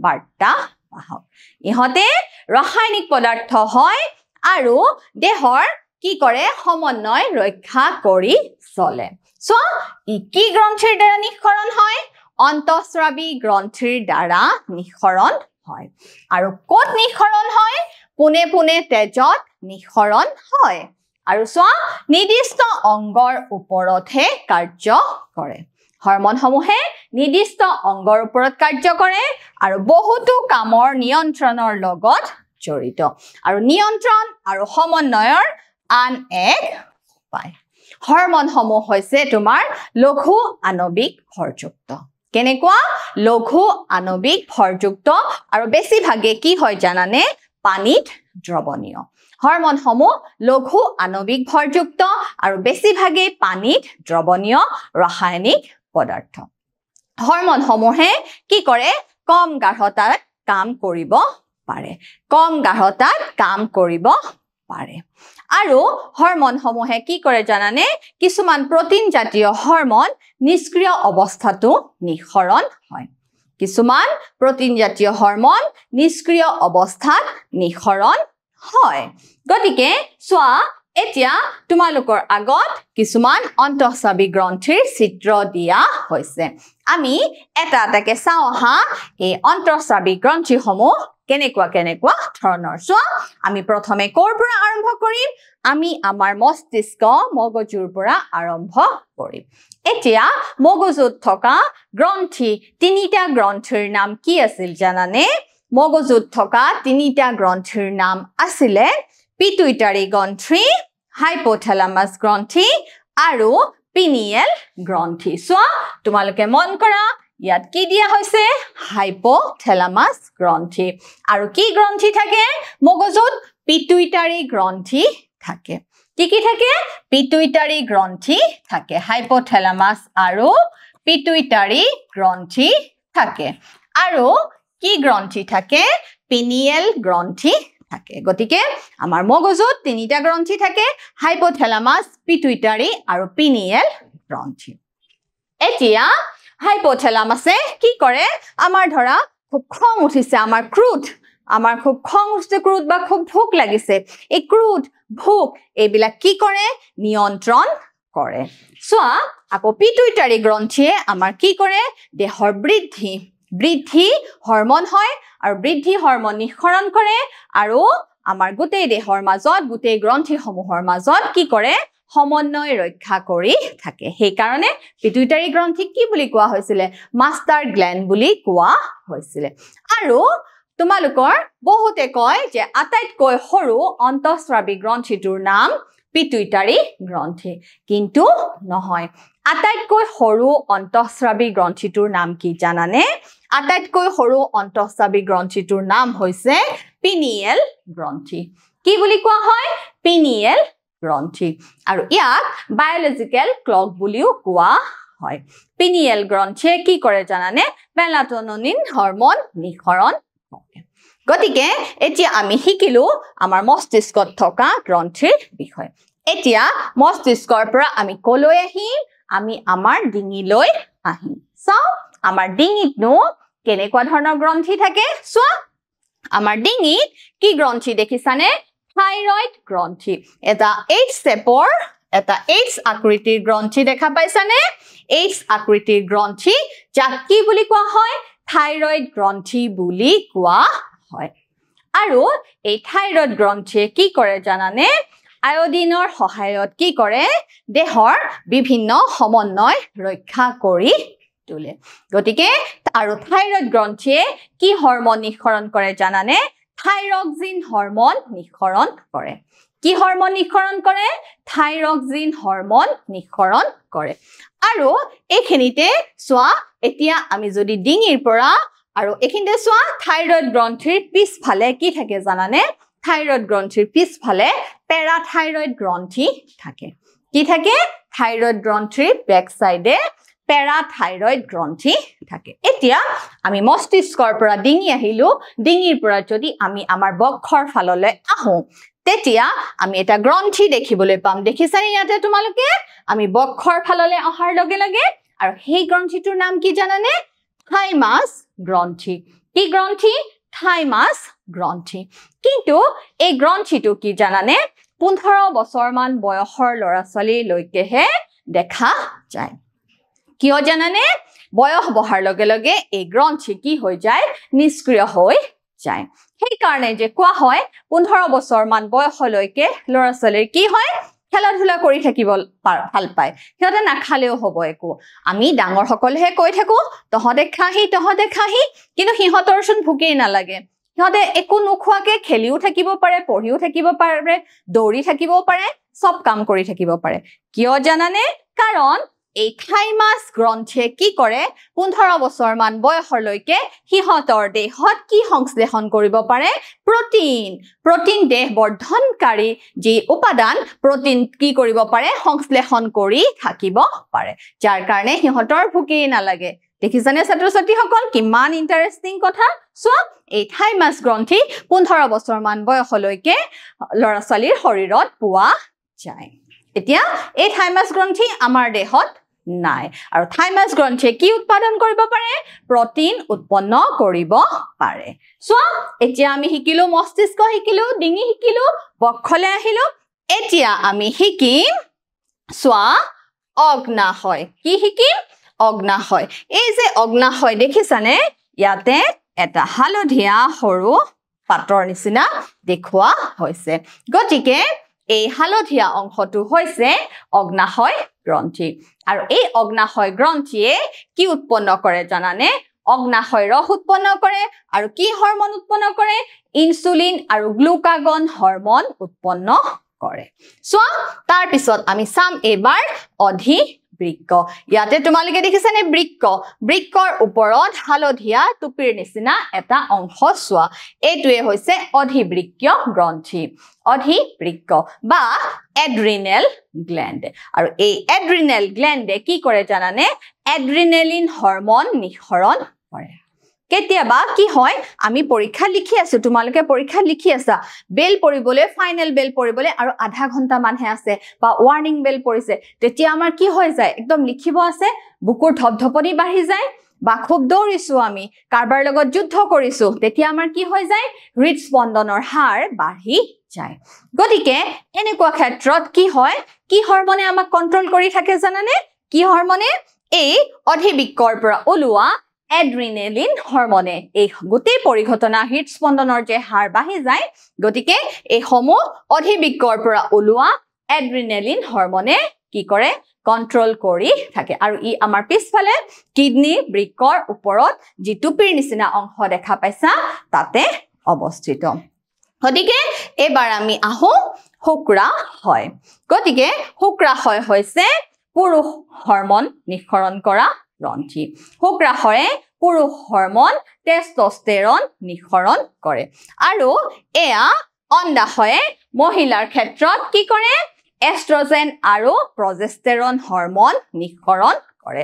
বাৰ্তা বাহক ইহঁতে ৰাসায়নিক পদাৰ্থ হয় আৰু দেহৰ কি কৰে সমন্বয় ৰক্ষা কৰি চলে চোৱা ই কি গ্ৰন্থিৰ দ্বাৰা নিঃসৰণ হয় অন্তঃস্ৰাৱী গ্ৰন্থিৰ দ্বাৰা নিঃসৰণ হয় আৰু ক'ত নিঃসৰণ হয় পুনে পুনে তেজত নিঃসৰণ হয় আৰু চোৱা নিৰ্দিষ্ট অংগৰ ওপৰতহে কাৰ্য কৰে হৰমনসমূহে নিৰ্দিষ্ট অংগৰ ওপৰত কাৰ্য কৰে আৰু বহুতো কামৰ নিয়ন্ত্ৰণৰ লগত জড়িত আৰু নিয়ন্ত্ৰণ আৰু সমন্বয়ৰ আন এক উপায় হৰমনসমূহ হৈছে তোমাৰ লঘু আণৱিক ভৰযুক্ত কেনেকুৱা লঘু আণৱিক ভৰযুক্ত আৰু বেছিভাগে কি হয় জানানে পানীত দ্ৰৱণীয় হৰমনসমূহ লঘু আণৱিক ভৰযুক্ত আৰু বেছিভাগে পানীত দ্ৰৱণীয় ৰাসায়নিক পদাৰ্থ হৰমনসমূহে কি কৰে কম গাঢ়তাত কাম কৰিব পাৰে আৰু হৰমনসমূহে কি কৰে জানানে কিছুমান প্ৰটিন জাতীয় হৰমন নিষ্ক্ৰিয় অৱস্থাটো নিঃসৰণ হয় কিছুমান প্ৰটিন জাতীয় হৰমন নিষ্ক্ৰিয় অৱস্থাত নিঃসৰণ হয় গতিকে চোৱা এতিয়া তোমালোকৰ আগত কিছুমান অন্তঃস্ৰাৱী গ্ৰন্থিৰ চিত্ৰ দিয়া হৈছে আমি এটা এটাকে চাও আহা এই অন্তঃস্ৰাৱী গ্ৰন্থিসমূহ কেনেকুৱা ধৰণৰ চোৱা আমি প্ৰথমে ক'ৰ পৰা আৰম্ভ কৰিম আমি আমাৰ মস্তিষ্ক মগজুৰ পৰা আৰম্ভ কৰিম এতিয়া মগজুত থকা গ্ৰন্থি তিনিটা গ্ৰন্থিৰ নাম কি আছিল জানানে মগজুত থকা তিনিটা গ্ৰন্থিৰ নাম আছিলে পিটুইটাৰী গ্ৰন্থি হাইপোথেলামাছ গ্ৰন্থি আৰু পিনিয়েল গ্ৰন্থি চোৱা তোমালোকে মন কৰা ইয়াত কি দিয়া হৈছে হাইপোথেলামাছ গ্ৰন্থি আৰু কি গ্ৰন্থি থাকে মগজুত পিটুইটাৰী গ্ৰন্থি থাকে কি থাকে পিটুইটাৰী গ্ৰন্থি থাকে হাইপোথেলামাছ আৰু পিটুইটাৰী গ্ৰন্থি থাকে আৰু কি গ্ৰন্থি থাকে পিনিয়েল গ্ৰন্থি থাকে গতিকে আমাৰ মগজুত তিনিটা গ্ৰন্থি থাকে হাইপোথেলামাছ পিটুইটাৰী আৰু পিনিয়েল গ্ৰন্থি এতিয়া হাইপোথেলামাছে কি কৰে আমাৰ ধৰা খুব খং উঠিছে আমাৰ খুব খং উঠিছে ক্ৰোধ বা খুব ভোক লাগিছে এই ক্ৰোধ ভোক এইবিলাক কি কৰে নিয়ন্ত্ৰণ কৰে চোৱা আকৌ পিটুইটাৰী গ্ৰন্থিয়ে আমাৰ কি কৰে দেহৰ বৃদ্ধি হৰমন হয় আৰু বৃদ্ধি হৰমন নিঃসৰণ কৰে আৰু আমাৰ গোটেই দেহৰ মাজত গোটেই গ্ৰন্থিসমূহৰ মাজত কি কৰে সমন্বয় ৰক্ষা কৰি থাকে সেই কাৰণে পিটুইটাৰী গ্ৰন্থিক কি বুলি কোৱা হৈছিল মাষ্টাৰ গ্ল্যান্ড বুলি কোৱা হৈছিল আৰু তোমালোকৰ বহুতে কয় যে আটাইতকৈ সৰু অন্তঃস্ৰাৱী গ্ৰন্থিটোৰ নাম পিটুইটাৰী গ্ৰন্থি কিন্তু নহয় আটাইতকৈ সৰু অন্তঃস্ৰাৱী গ্ৰন্থিটোৰ নাম কি জানানে আটাইতকৈ সৰু অন্তঃস্ৰাৱী গ্ৰন্থিটোৰ নাম হৈছে পিনিয়েল গ্ৰন্থি কি বুলি কোৱা হয় পিনিয়েল গ্ৰন্থি আৰু ইয়াক বায়োলজিক্যাল ক্লক বুলিও কোৱা হয় পিনিয়েল গ্ৰন্থিয়ে কি কৰে জানানে মেলাটোনিন হৰমন নিঃসৰণ কৰে গতিকে এতিয়া আমি শিকিলো আমাৰ মস্তিষ্কত থকা গ্ৰন্থিৰ বিষয়ে এতিয়া মস্তিষ্কৰ পৰা আমি কলৈ আহিম আমি আমাৰ ডিঙিলৈ আহিম চাও আমাৰ ডিঙিতনো কেনেকুৱা ধৰণৰ গ্ৰন্থি থাকে চোৱা আমাৰ ডিঙিত কি গ্ৰন্থি দেখিছানে থাইৰয়েড গ্ৰন্থি এটা এইচ শেপৰ এটা এইচ আকৃতিৰ গ্ৰন্থি দেখা পাইছানে এইচ আকৃতিৰ গ্ৰন্থি যাক কি বুলি কোৱা হয় থাইৰয়েড গ্ৰন্থি বুলি কোৱা হয় আৰু এই থাইৰয়েড গ্ৰন্থিয়ে কি কৰে জানানে আয়োডিনৰ সহায়ত কি কৰে দেহৰ বিভিন্ন সমন্বয় ৰক্ষা কৰি তোলে গতিকে আৰু থাইৰয়েড গ্ৰন্থিয়ে কি হৰমন নিঃসৰণ কৰে জানানে থাইৰক্সিন হৰমন নিঃসৰণ কৰে কি হৰমন নিঃসৰণ কৰে থাইৰক্সিন হৰমন নিঃসৰণ কৰে আৰু এইখিনিতে চোৱা এতিয়া আমি যদি ডিঙিৰ পৰা আৰু এইখিনিতে চোৱা থাইৰয়েড গ্ৰন্থিৰ পিছফালে কি থাকে জানানে থাইৰয়েড গ্ৰন্থিৰ পিছফালে পেৰাথাইৰয়েড গ্ৰন্থি থাকে কি থাকে থাইৰয়েড গ্ৰন্থিৰ বেক সাইডে পেৰাথাইৰয়েড গ্ৰন্থি থাকে এতিয়া আমি মস্তিষ্কৰ পৰা ডিঙি আহিলো ডিঙিৰ পৰা যদি আমি আমাৰ বক্ষৰ ফাললৈ আহো তেতিয়া আমি এটা গ্ৰন্থি দেখিবলৈ পাম দেখিছানে ইয়াতে তোমালোকে আমি বক্ষৰ ফাললৈ অহাৰ লগে লগে আৰু সেই গ্ৰন্থিটোৰ নাম কি জানানে থাইমাছ গ্ৰন্থি কি গ্ৰন্থি থাইমাছ গ্ৰন্থি কিন্তু এই গ্ৰন্থিটো কি জানানে 15 বছৰ মান বয়সৰ ল'ৰা ছোৱালীৰ লৈকেহে দেখা যায় কিয় জানানে বয়স বহাৰ লগে লগে এই গ্ৰন্থি কি হৈ যায় নিষ্ক্ৰিয় হৈ যায় সেই কাৰণে যে কোৱা হয় 15 বছৰ মান বয়সলৈকে ল'ৰা ছোৱালীৰ কি হয় খেলা ধুলা কৰি থাকিব ভাল পায় সিহঁতে নাখালেও হ'ব একো আমি ডাঙৰ সকলেহে কৈ থাকো তহঁতে খাহি কিন্তু সিহঁতৰ চোন ভুকেই নালাগে সিহঁতে একো নোখোৱাকে খেলিও থাকিব পাৰে পঢ়িও থাকিব পাৰে দৌৰি থাকিব পাৰে সব কাম কৰি থাকিব পাৰে কিয় জানানে কাৰণ এই থাইমাছ গ্ৰন্থিয়ে কি কৰে 15 বছৰ মান বয়সলৈকে সিহঁতৰ দেহত কি সংশ্লেষণ কৰিব পাৰে প্ৰটিন দেহ বৰ্ধনকাৰী যি উপাদান প্ৰটিন কি কৰিব পাৰে সংশ্লেষণ কৰি থাকিব পাৰে যাৰ কাৰণে সিহঁতৰ ভুকেই নালাগে দেখিছানে ছাত্ৰ ছাত্ৰীসকল কিমান ইন্টাৰেষ্টিং কথা চোৱা এই থাইমাছ গ্ৰন্থি 15 বছৰ মান বয়সলৈকে ল'ৰা ছোৱালীৰ শৰীৰত পোৱা যায় এতিয়া এই থাইমাছ গ্ৰন্থি আমাৰ দেহত নাই আৰু থাইমাছ গ্ৰন্থিয়ে কি উৎপাদন কৰিব পাৰে প্ৰটিন উৎপন্ন কৰিব পাৰে চোৱা এতিয়া আমি শিকিলো মস্তিষ্ক শিকিলো ডিঙি শিকিলো বক্ষলে আহিলো এতিয়া আমি শিকিম চোৱা অগ্নাশয় কি শিকিম অগ্নাশয় এই যে অগ্নাশয় দেখিছানে ইয়াতে এটা হালধীয়া সৰু পাতৰ নিচিনা দেখুৱা হৈছে গতিকে এই হালধীয়া অংশটো হৈছে অগ্নাশয় গ্ৰন্থি আৰু এই অগ্নাশয় গ্ৰন্থিয়ে কি উৎপন্ন কৰে জানানে অগ্নাশয় ৰস উৎপন্ন কৰে আৰু কি হৰমন উৎপন্ন কৰে ইনসুলিন আৰু গ্লুকাগন হৰমন উৎপন্ন কৰে চোৱা তাৰ পিছত আমি চাম এবাৰ অধিবৃক্ক ইয়াতে তোমালোকে দেখিছানে বৃক্কৰ ওপৰত হালধীয়া টুপিৰ নিচিনা এটা অংশ চোৱা এইটোৱে হৈছে অধিবৃক্কীয় গ্ৰন্থি অধিবৃক্ক বা এড্ৰিনেল গ্ল্যান্ড আৰু এই এড্ৰিনেল গ্ল্যান্ডে কি কৰে জানানে এড্ৰিনেলিন হৰমন নিঃসৰণ কৰে কেতিয়াবা কি হয় আমি পৰীক্ষা লিখি আছো তোমালোকে পৰীক্ষা লিখি আছা বেল পৰিবলৈ ফাইনাল বেল পৰিবলৈ আৰু আধা ঘণ্টা মানহে আছে বা ওয়াৰ্নিং বেল পৰিছে তেতিয়া আমাৰ কি হৈ যায় একদম লিখিব আছে বুকুৰ ধপধপনি বাঢ়ি যায় বা খুব দৌৰিছো আমি কাৰবাৰ লগত যুদ্ধ কৰিছো তেতিয়া আমাৰ কি হৈ যায় হৃদস্পন্দনৰ হাৰ বাঢ়ি যায় গতিকে এনেকুৱা ক্ষেত্ৰত কি হয় কি হৰমনে আমাক কন্ট্ৰোল কৰি থাকে জানানে কি হৰমনে এই অধিবৃক্কৰ পৰা ওলোৱা এড্ৰিনেলিন হৰমনে এই গোটেই পৰিঘটনা হৃদস্পন্দনৰ যে হাৰ বাঢ়ি যায় গতিকে এই সমূহ অধিবৃক্কৰ পৰা ওলোৱা এড্ৰিনেলিন হৰমনে কি কৰে কন্ট্ৰোল কৰি থাকে আৰু ই আমাৰ পিছফালে কিডনি বৃক্কৰ ওপৰত যি টুপিৰ নিচিনা অংশ দেখা পাইছা তাতে অৱস্থিত গতিকে এবাৰ আমি আহো শুক্ৰাশয় গতিকে শুক্ৰাশয় হৈছে পুৰুষ হৰমন নিঃসৰণ কৰা গ্ৰন্থি শুক্ৰাশয়ে পুৰুষ হৰমন টেষ্টস্টেৰন নিঃসৰণ কৰে আৰু এয়া অন্ডাশয়ে মহিলাৰ ক্ষেত্ৰত কি কৰে এষ্ট্ৰজেন আৰু প্ৰজেষ্টেৰন হৰমন নিঃসৰণ কৰে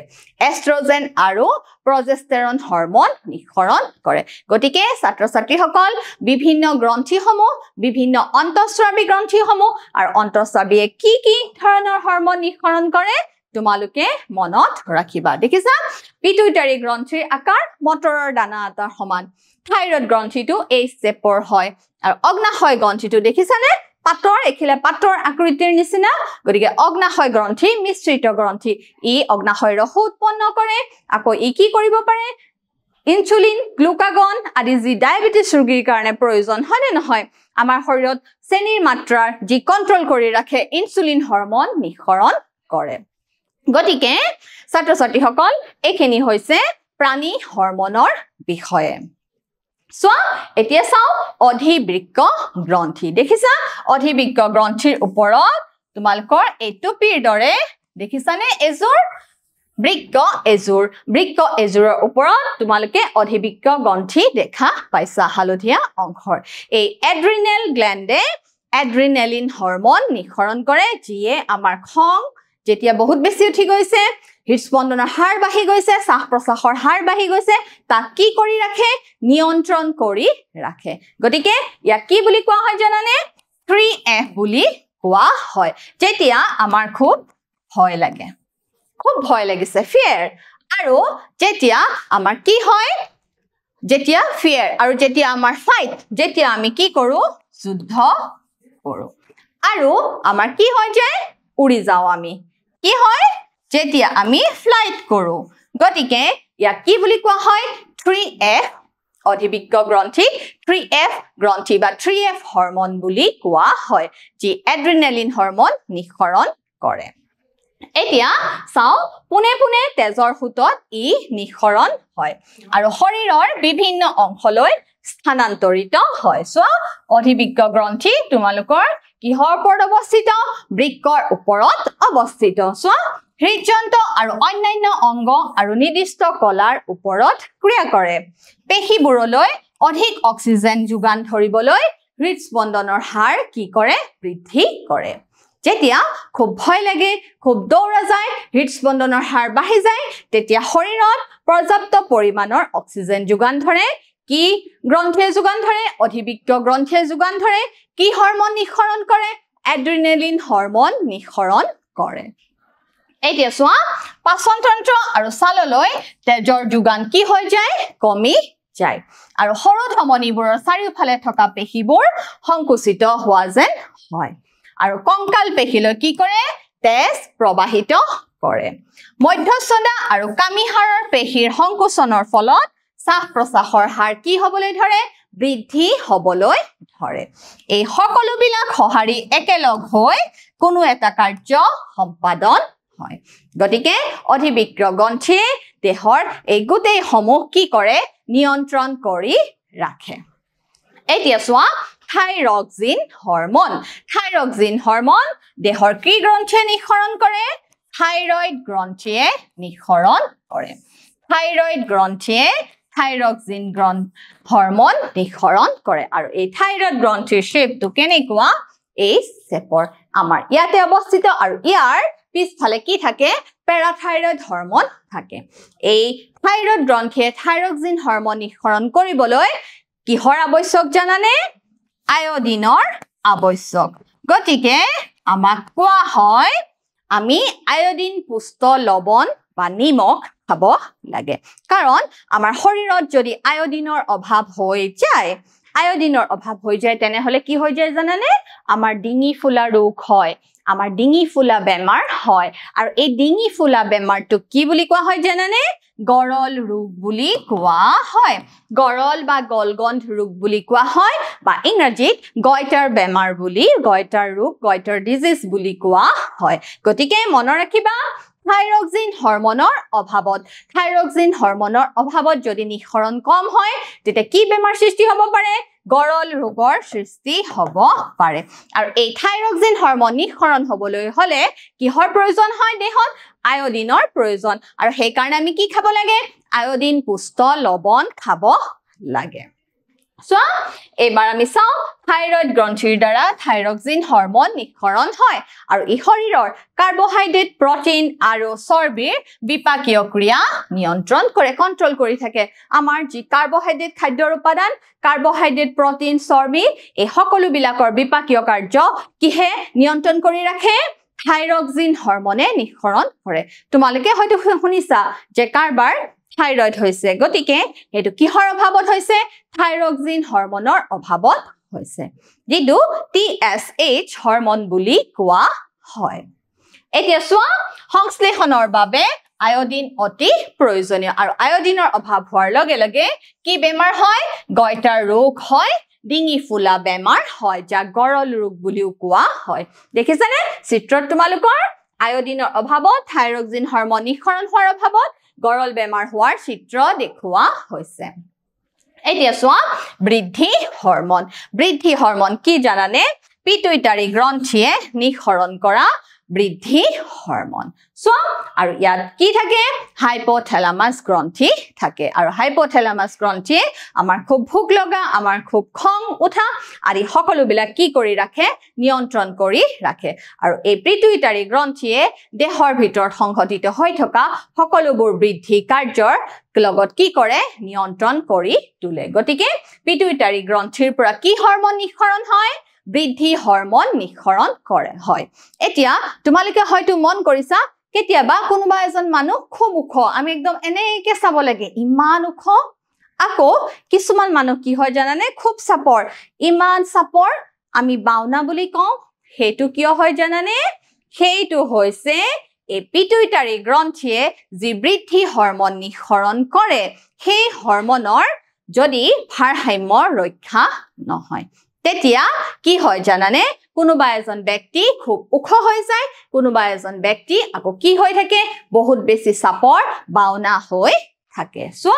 এষ্ট্ৰজেন আৰু প্ৰজেষ্টেৰন হৰমন নিঃসৰণ কৰে গতিকে ছাত্ৰ ছাত্ৰীসকল বিভিন্ন গ্ৰন্থিসমূহ বিভিন্ন অন্তঃস্ৰাৱী গ্ৰন্থিসমূহ আৰু অন্তঃস্ৰাৱীয়ে কি ধৰণৰ হৰমন নিঃসৰণ কৰে তোমালোকে মনত ৰাখিবা দেখিছা পিটুইটাৰী গ্ৰন্থিৰ আকাৰ মটৰৰ দানা এটাৰ সমান থাইৰয়েড গ্ৰন্থিটো এই শেপৰ হয় আৰু অগ্নাশয় গ্ৰন্থিটো দেখিছানে পাতৰ এখিলা পাতৰ আকৃতিৰ নিচিনা গতিকে অগ্নাশয় গ্ৰন্থি মিশ্ৰিত গ্ৰন্থি ই অগ্নাশয় ৰস উৎপন্ন কৰে আকৌ ই কি কৰিব পাৰে ইনসুলিন গ্লুকাগন আদি যি ডায়াবেটিস ৰোগীৰ কাৰণে প্ৰয়োজন হয় নহয় আমাৰ শৰীৰত চেনিৰ মাত্ৰা যি কন্ট্ৰোল কৰি ৰাখে ইনসুলিন হৰমন নিঃসৰণ কৰে গতিকে ছাত্ৰ ছাত্ৰীসকল এইখিনি হৈছে প্ৰাণী হৰমনৰ বিষয়ে সোৱা এতিয়া চাও অধিবৃক্ক গ্ৰন্থি দেখিছা অধিবৃক্ক গ্ৰন্থিৰ ওপৰত তোমালকৰ এইটো পিৰ দৰে দেখিছানে এজোৰ বৃক্ক এজোৰৰ ওপৰত তোমালোকে অধিবৃক্ক গ্ৰন্থি দেখা পাইছা হালধীয়া অংশৰ এই এড্ৰিনেল গ্ল্যান্ডে এড্ৰিনেলিন হৰমন নিঃসৰণ কৰে যিয়ে আমাৰ খং যেতিয়া বহুত বেছি উঠি গৈছে হৃদস্পন্দনৰ হাৰ বাঢ়ি গৈছে শ্বাস প্ৰশ্বাসৰ হাৰ বাঢ়ি গৈছে তাক কি কৰি ৰাখে নিয়ন্ত্ৰণ কৰি ৰাখে গতিকে ইয়া কি বুলি কোৱা হয় জানানে 3F বুলি কোৱা হয় যেতিয়া আমাৰ খুব ভয় লাগে খুব ভয় লাগিছে ফিয়াৰ আৰু যেতিয়া আমাৰ কি হয় যেতিয়া ফিয়াৰ আৰু যেতিয়া আমাৰ ফাইট যেতিয়া আমি কি কৰো যুদ্ধ কৰো আৰু আমাৰ কি হয় যায় উৰি যাও আমি কি হয় যেতিয়া আমি ফ্লাইট কৰো গতিকে ইয়া কি বুলি কোৱা হয় 3F অধিবৃক্ক গ্ৰন্থি 3F গ্ৰন্থি বা 3F হৰমন বুলি কোৱা হয় যি এড্ৰিনেলিন হৰমন নিঃসৰণ কৰে এতিয়া চাও পুনে পুনে তেজৰ ফুটত ই নিঃসৰণ হয় আৰু শৰীৰৰ বিভিন্ন অংশলৈ স্থানান্তৰিত হয় সো অধিবৃক্ক গ্ৰন্থি তোমালোকৰ কিহৰ ওপৰত অৱস্থিত বৃক্কৰ ওপৰত অৱস্থিত সো হৃদযন্ত্ৰ আৰু অন্যান্য অংগ আৰু নিৰ্দিষ্ট কলাৰ ওপৰত ক্ৰিয়া কৰে পেশীবোৰলৈ অধিক অক্সিজেন যোগান ধৰিবলৈ হৃদস্পন্দনৰ হাৰ কি কৰে বৃদ্ধি কৰে যেতিয়া খুব ভয় লাগে খুব দৌৰা যায় হৃদস্পন্দনৰ হাৰ বাঢ়ি যায় তেতিয়া শৰীৰত পৰ্যাপ্ত পৰিমাণৰ অক্সিজেন যোগান ধৰে কি গ্ৰন্থিয়ে যোগান ধৰে অধিবৃক্ক গ্ৰন্থিয়ে যোগান ধৰে কি হৰমন নিঃসৰণ কৰে এড্ৰিনেলিন হৰমন নিঃসৰণ কৰে এতিয়া সোৱা পাচন তন্ত্ৰ আৰু ছাললৈ তেজৰ যোগান কি হৈ যায় কমি যায় আৰু সৰু ধমনীবোৰৰ চাৰিওফালে থকা পেশীবোৰ সংকুচিত হোৱা যেন হয় আৰু কংকাল পেশীলৈ কি কৰে তেজ প্ৰবাহিত কৰে মধ্যস্থদা আৰু কামিহাৰৰ পেশীৰ সংকোচনৰ ফলত শ্বাস প্ৰশ্বাসৰ হাৰ কি হ'বলৈ ধৰে বৃদ্ধি হ'বলৈ ধৰে এই সকলোবিলাক সহাৰি একেলগ হৈ কোনো এটা কাৰ্য সম্পাদন হয় গতিকে অধিবৃক্ক গ্ৰন্থিয়ে দেহৰ এই গোটেই সমূহ কি কৰে নিয়ন্ত্ৰণ কৰি ৰাখে এতিয়া সোৱা থাইৰক্সিন হৰমন দেহৰ কি গ্ৰন্থিয়ে নিঃসৰণ কৰে থাইৰয়ড গ্ৰন্থিয়ে নিঃসৰণ কৰে থাইৰয়ড গ্ৰন্থিয়ে থাইৰক্সিন হৰমন নিঃসৰণ কৰে আৰু এই থাইৰয়ড গ্ৰন্থিৰ শেপটো কেনেকুৱা এই শেপৰ আমাৰ ইয়াতে অৱস্থিত আৰু ইয়াৰ পিছফালে কি থাকে পেৰাথাইৰয়ড হৰমন থাকে এই থাইৰয়ড গ্ৰন্থিয়ে থাইৰক্সিন হৰমন নিঃসৰণ কৰিবলৈ কিহৰ আৱশ্যক জানানে আয়োডিনৰ আৱশ্যক গতিকে আমাক কোৱা হয় আমি আয়োডিন পুষ্ট লৱণ বা নিমখ খাব লাগে কাৰণ আমাৰ শৰীৰত যদি আয়োডিনৰ অভাৱ হৈ যায় তেনেহলে কি হৈ যায় জানানে আমাৰ ডিঙি ফুলা ৰোগ হয় আমাৰ ডিঙি ফুলা বেমাৰ হয় আৰু এই ডিঙি ফুলা বেমাৰটো কি বুলি কোৱা হয় জানানে গৰল ৰোগ বুলি কোৱা হয় গৰল বা গলগন্ধ ৰোগ বুলি কোৱা হয় বা ইংৰাজীত গয়টাৰ বেমাৰ বুলি গয়টাৰ ৰোগ গয়টাৰ ডিজিজ বুলি কোৱা হয় গতিকে মনত ৰাখিবা থাইৰক্সিন হৰমনৰ অভাৱত যদি নিঃসৰণ কম হয় তেতিয়া কি বেমাৰ সৃষ্টি হ'ব পাৰে গৰল ৰোগৰ সৃষ্টি হ'ব পাৰে আৰু এই থাইৰক্সিন হৰমন নিঃসৰণ হ'বলৈ হলে কিহৰ প্ৰয়োজন হয় দেহত আয়োডিনৰ প্ৰয়োজন আৰু সেই কাৰণে আমি কি খাব লাগে আয়োডিন পুষ্ট লৱণ খাব লাগে সো এবাৰ আমি চাও থাইৰয়ড গ্ৰন্থিৰ দ্বাৰা থাইৰক্সিন হৰমন নিঃসৰণ হয় আৰু ই শৰীৰৰ কাৰ্বহাইড্ৰেট প্ৰটিন আৰু চৰ্বিৰ বিপাকীয় ক্ৰিয়া নিয়ন্ত্ৰণ কৰে কন্ট্ৰোল কৰি থাকে আমাৰ যি কাৰ্বহাইড্ৰেট খাদ্যৰ উপাদান কাৰ্বহাইড্ৰেট প্ৰটিন চৰ্বি এই সকলো বিলাকৰ বিপাকীয় কাৰ্য কিহে নিয়ন্ত্ৰণ কৰি ৰাখে থাইৰক্সিন হৰমনে নিঃসৰণ কৰে তোমালোকে হয়তো শুনিছা যে কাৰবাৰ থাইৰয়ড হৈছে গতিকে এটো কিহৰ অভাৱত হৈছে থাইৰক্সিন হৰমনৰ অভাৱত হৈছে যেটো TSH হৰমন বুলি কোৱা হয় এতিয়া সোৱা সংশ্লেষণৰ বাবে আয়োডিন অতি প্ৰয়োজনীয় আৰু আয়োডিনৰ অভাৱ হোৱাৰ লগে লগে কি বেমাৰ হয় গয়টাৰ ৰোগ হয় ডিঙি ফুলা বেমাৰ হয় যা গৰল ৰোগ বুলিও কোৱা হয় দেখিছানে চিত্ৰত তোমালোকৰ আয়োডিনৰ অভাৱত থাইৰক্সিন হৰমন নিঃসৰণ হোৱাৰ অভাৱত গৰল বেমাৰ হোৱাৰ চিত্ৰ দেখুৱা হৈছে এতিয়া চোৱা বৃদ্ধি হৰমন কি জানানে পিটুইটাৰী গ্ৰন্থিয়ে নিঃসৰণ কৰা বৃদ্ধি হৰমন চোৱা আৰু ইয়াত কি থাকে হাইপোথেলামাছ গ্ৰন্থি থাকে আৰু হাইপোথেলামাছ গ্ৰন্থিয়ে আমাৰ খুব ভোক লগা আমাৰ খুব খং উঠা আদি সকলোবিলাক কি কৰি ৰাখে নিয়ন্ত্ৰণ কৰি ৰাখে আৰু এই পিটুইটাৰী গ্ৰন্থিয়ে দেহৰ ভিতৰত সংঘটিত হৈ থকা সকলোবোৰ বৃদ্ধি কাৰ্যৰ লগত কি কৰে নিয়ন্ত্ৰণ কৰি তোলে গতিকে পিটুইটাৰী গ্ৰন্থিৰ পৰা কি হৰমন নিঃসৰণ হয় বৃদ্ধি হৰমন নিঃসৰণ কৰে হয় এতিয়া তোমালোকে হয়তো মন কৰিছা কেতিয়াবা কোনোবা এজন মানুহ খুব ওখ আমি একদম এনেকে চাব লাগে ইমান ওখ আকৌ কিছুমান মানুহ কি হয় জানানে খুব চাপৰ ইমান চাপৰ আমি বাউনা বুলি কওঁ হেতু কিয় হয় জানানে হেতু হৈছে এই পিটুইটাৰী গ্ৰন্থিয়ে যি বৃদ্ধি হৰমন নিঃসৰণ কৰে সেই হৰমনৰ যদি ভাৰসাম্য ৰক্ষা নহয় তেতিয়া কি হয় জানানে কোনোবা এজন ব্যক্তি খুব ওখ হৈ যায় কোনোবা এজন ব্যক্তি আকৌ কি হৈ থাকে বহুত বেছি চাপৰ বাউনা হৈ থাকে সো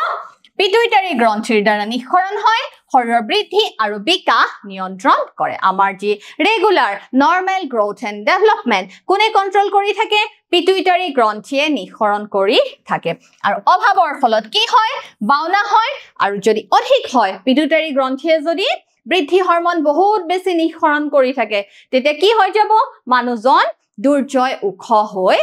পিটুইটাৰী গ্ৰন্থিৰ দ্বাৰা নিঃসৰণ হয় শৰীৰৰ বৃদ্ধি আৰু বিকাশ নিয়ন্ত্ৰণ কৰে আমাৰ যি regular normal growth and development কোনে কন্ট্ৰোল কৰি থাকে পিটুইটাৰী গ্ৰন্থিয়ে নিঃসৰণ কৰি থাকে আৰু অভাৱৰ ফলত কি হয় বাউনা হয় আৰু যদি অধিক হয় পিটুইটাৰী গ্ৰন্থিয়ে যদি বৃদ্ধি হৰমন বহুত বেছি নিঃসৰণ কৰি থাকে তেতিয়া কি হৈ যাব মানুহজন দুৰ্জয় ওখ হৈ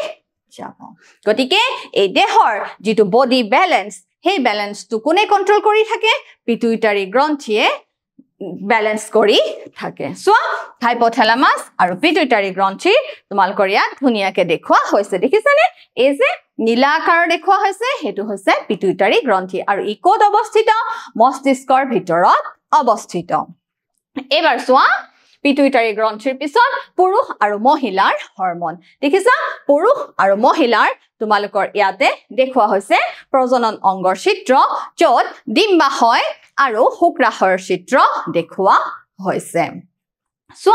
যাব গতিকে এই দেহৰ যেটো বডি ব্যালেন্স সেই ব্যালেন্সটো কোনে কন্ট্ৰোল কৰি থাকে পিটুইটাৰী গ্ৰন্থিয়ে ব্যালেন্স কৰি থাকে সো হাইপোথেলামাছ আৰু পিটুইটাৰী গ্ৰন্থি তোমালোকৰ ইয়াত ধুনিয়াকে দেখুৱা হৈছে দেখিছানে এই যে নীলা আকাৰৰ দেখুৱা হৈছে হেতু হৈছে পিটুইটাৰী গ্ৰন্থি আৰু ই ক'ত অৱস্থিত মস্তিষ্কৰ ভিতৰত অৱস্থিত এবাৰ চোৱা পিটুইটাৰী গ্ৰন্থিৰ পিছত পুৰুষ আৰু মহিলাৰ হৰমন দেখিছা পুৰুষ আৰু মহিলাৰ তোমালোকৰ ইয়াতে দেখুৱা হৈছে প্ৰজনন অংগৰ চিত্ৰ য'ত ডিম্বাশয় আৰু শুক্ৰাশয়ৰ চিত্ৰ দেখুৱা হৈছে সো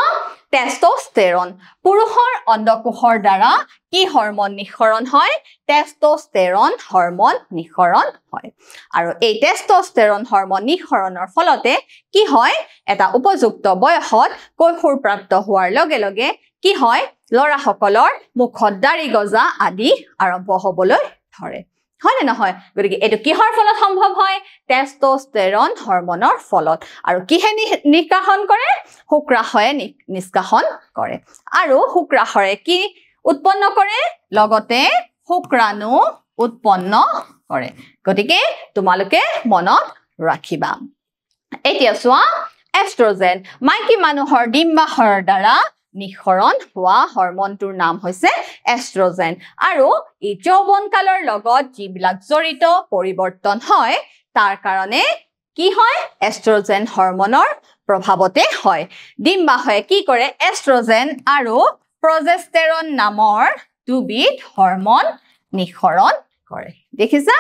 টেস্টোস্টেৰন পুৰুষৰ অণ্ডকোষৰ দ্বাৰা কি হৰমন নিঃসৰণ হয় টেস্টোস্টেৰন হৰমন নিঃসৰণ হয় আৰু এই টেস্টোস্টেৰন হৰমন নিঃসৰণৰ ফলতে কি হয় এটা উপযুক্ত বয়সত কৈশোৰপ্ৰাপ্ত হোৱাৰ লগে লগে কি হয় লৰাসকলৰ মুখত দাড়ি গজা আদি আৰম্ভ হ'বলৈ ধৰে হয় নে নহয় গতিকে এটো কিহৰ ফলত সম্ভৱ হয় টেস্টোস্টেৰন হৰমনৰ ফলত আৰু কিহে নিষ্কাশন কৰে শুক্ৰাশয়ে নিষ্কাশন কৰে আৰু শুক্ৰাশয়ে কি উৎপন্ন কৰে লগতে শুক্ৰাণু উৎপন্ন কৰে গতিকে তোমালোকে মনত ৰাখিবা এতিয়া চোৱা এষ্ট্ৰোজেন মাইকী মানুহৰ ডিম্বাশয়ৰ দ্বাৰা নিঃসৰণ হোৱা হৰমনটোৰ নাম হৈছে এষ্ট্ৰোজেন আৰু ই যৌৱনকালৰ লগত যিবিলাক জড়িত পৰিৱৰ্তন হয় তাৰ কাৰণে কি হয় এষ্ট্ৰোজেন হৰমনৰ প্ৰভাৱতে হয় ডিম্বাশয়ে কি কৰে এষ্ট্ৰোজেন আৰু প্ৰজেষ্টেৰন নামৰ দুবিধ হৰমন নিঃসৰণ কৰে দেখিছা